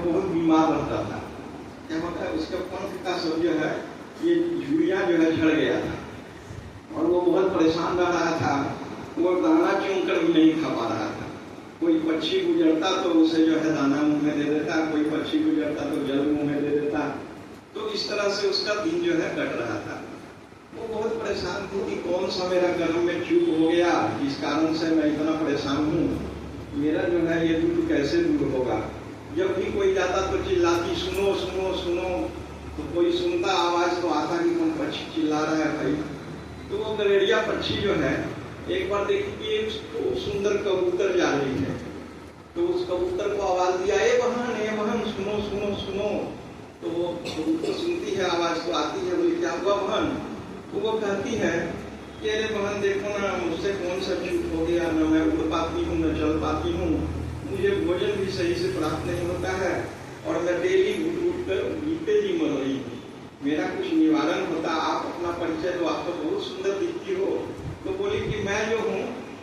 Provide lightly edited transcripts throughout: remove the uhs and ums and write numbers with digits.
बहुत बीमार रहता था। क्या होता है, उसके पंख का सब जो है ये झुर्रियाँ जो है झड़ गया था और वो बहुत परेशान रह रहा था। वो दाना चुन कर भी नहीं खा पा रहा था। कोई पक्षी गुजरता तो उसे जो है दाना मुंह में दे देता, कोई पक्षी गुजरता तो जल मुंह में दे देता। तो इस तरह से उसका दिन जो है कट रहा था। वो बहुत परेशान थी कि कौन सा मेरा कर्म में चूक हो गया, जिस कारण से मैं इतना परेशान हूँ। मेरा जो है ये दुख कैसे दूर होगा। जब भी कोई जाता तो चिल्लाती, सुनो सुनो सुनो। तो कोई सुनता आवाज तो आता कि कौन पक्षी चिल्ला रहा है भाई। तो वो गलेरिया पक्षी जो है, एक बार देखी कि एक सुंदर कबूतर जा रही है। तो उस कबूतर को आवाज दिया, ए बहन सुनो सुनो सुनो। तो वो कबूतर सुनती है, आवाज तो आती है, बोली क्या हुआ बहन। तो वो कहती है कि अरे बहन देखो ना, मुझसे कौन सा चूक हो गया, न मैं उड़ पाती हूँ न चल पाती हूँ, मुझे भोजन भी सही से प्राप्त नहीं होता है और मैं डेली घुट घुट कर गीते जी मर रही हूँ। मेरा कुछ निवारण होता, आप अपना परिचय दो, आप तो बहुत सुंदर दिखती हो। तो बोली कि मैं जो हूँ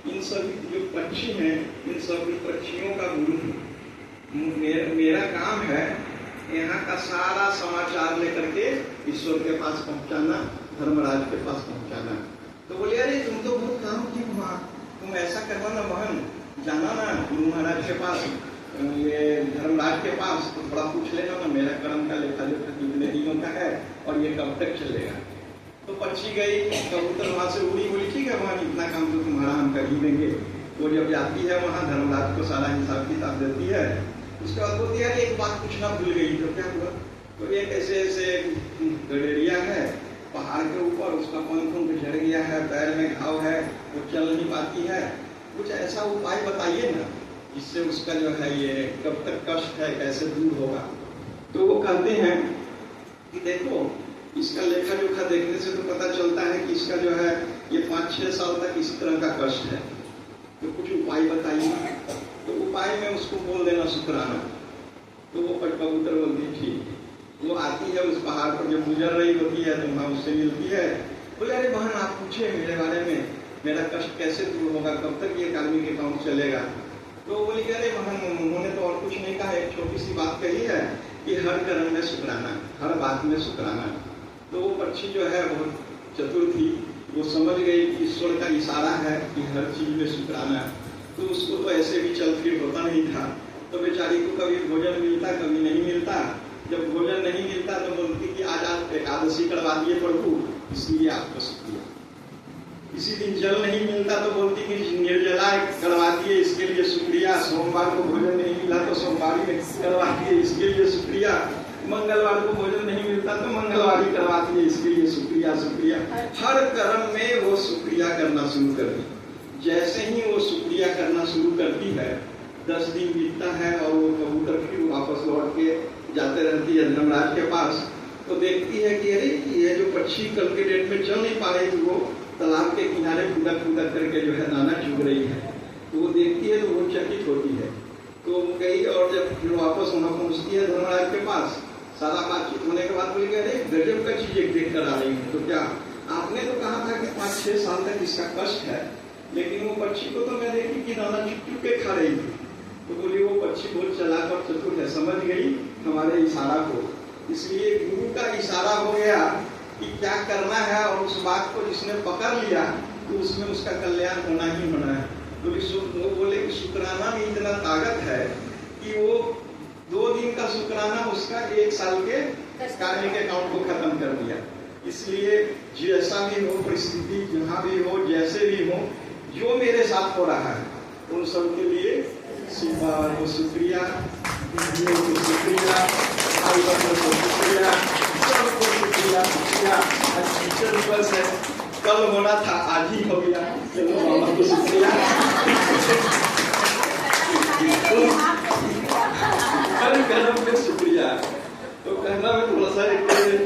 इन सभी जो पक्षी हैं, इन सभी पक्षियों का गुरु हूँ। मेरा काम है यहाँ का सारा समाचार लेकर के ईश्वर के पास पहुँचाना, धर्मराज के पास पहुँचाना। तो बोले अरे तुम तो बहुत काम की वहाँ, तुम ऐसा करना ना बहन, जाना ना गुरु महाराज के पास, ये धर्मराज के पास, तो थोड़ा पूछ लेना ना मेरा कर्म का लेखा जोखा कितने दिनों का है और ये कब तक चलेगा। तो पक्षी गई, कबूतर वहां से उड़ी, बोली ठीक है वहां इतना काम तो तुम्हारा हम कर ही देंगे। वो जब जाती है वहां धर्मराज को सारा हिसाब किताब देती है। उसके बाद बोलती है एक बात पूछना भूल गई। तो क्या हुआ। तो एक ऐसे गलेरिया है पहाड़ के ऊपर, उसका पंख झड़ गया है, पैर में घाव है, वो चल नहीं पाती है, कुछ ऐसा उपाय बताइए ना जिससे उसका जो है ये कब तक कष्ट है कैसे दूर होगा। तो वो कहते हैं कि देखो इसका लेखा जोखा देखने से तो पता चलता है कि इसका जो है ये 5-6 साल तक इसी तरह का कष्ट है, तो कुछ उपाय बताइए। तो उपाय में उसको बोल देना शुक्राना। तो वो कबूतर बोलती ठीक। वो आती है उस पहाड़ पर, जब गुजर रही होती है तो वहाँ उससे मिलती है। बोले अरे बहन आप पूछे मेरे बारे में, मेरा कष्ट कैसे दूर होगा, कब तक ये कार्मिक अकाउंट चलेगा। तो बोली कि अरे बहन उन्होंने तो और कुछ नहीं कहा, एक छोटी सी बात कही है कि हर कर्म में शुक्राना, हर बात में शुक्राना। तो वो पक्षी जो है बहुत चतुर थी, वो समझ गई कि ईश्वर का इशारा है कि हर चीज में शुक्राना। तो उसको तो ऐसे भी चल फिर होता नहीं था। तो बेचारी को कभी भोजन मिलता कभी नहीं मिलता। जब भोजन नहीं मिलता तो बोलती कि आज आप एकादशी करवा दिए प्रभु, इसलिए आपका शुक्रिया। इसी दिन जल नहीं मिलता तो बोलती कि निर्जला करवा दिए, इसके लिए शुक्रिया। सोमवार को भोजन नहीं मिला तो सोमवारी करवा दिए, इसके लिए शुक्रिया। मंगलवार को भोजन नहीं मिलता तो मंगलवारी करवा दिए, इसके लिए शुक्रिया शुक्रिया। हर कर्म में वो शुक्रिया करना शुरू कर दी। जैसे ही वो शुक्रिया करना शुरू करती है, 10 दिन बीतता है और वो कबूतर फिर वापस लौट के जाते रहती है धर्मराज के पास। तो देखती है कि अरे ये जो पक्षी कल के डेट में चल नहीं पा रही थी, वो तालाब के किनारे फुदक फुदक करके जो है दाना चुग रही है। तो वो देखती है तो वो चकित होती है। तो वो गई और जब फिर वापस वहाँ पहुँचती है धर्मराज के पास, सारा बातचीत होने के बाद बोली अरे गजब का चीज एक देख कर आ रही है। तो क्या आपने तो कहा था कि 5-6 साल तक इसका कष्ट है, लेकिन वो पक्षी को तो मैं देखी कि दाना चुप चुप के खा रही थी। तो बोली वो पक्षी बहुत चालाक और चतुर है, समझ गई हमारे इशारा को, इसलिए गुरु का इशारा हो गया कि क्या करना है और उस बात को जिसने पकड़ लिया तो उसमें उसका कल्याण होना ही होना है। तो वो बोले कि शुक्राना में इतना ताकत है कि वो 2 दिन का शुक्राना उसका 1 साल के कार्मिक अकाउंट को खत्म कर दिया। इसलिए जैसा भी हो परिस्थिति, जहाँ भी हो, जैसे भी हो, जो मेरे साथ हो रहा है उन सब के लिए शुक्रिया, शुक्रिया। कल होना था आज ही हो गया, चलो बाबा को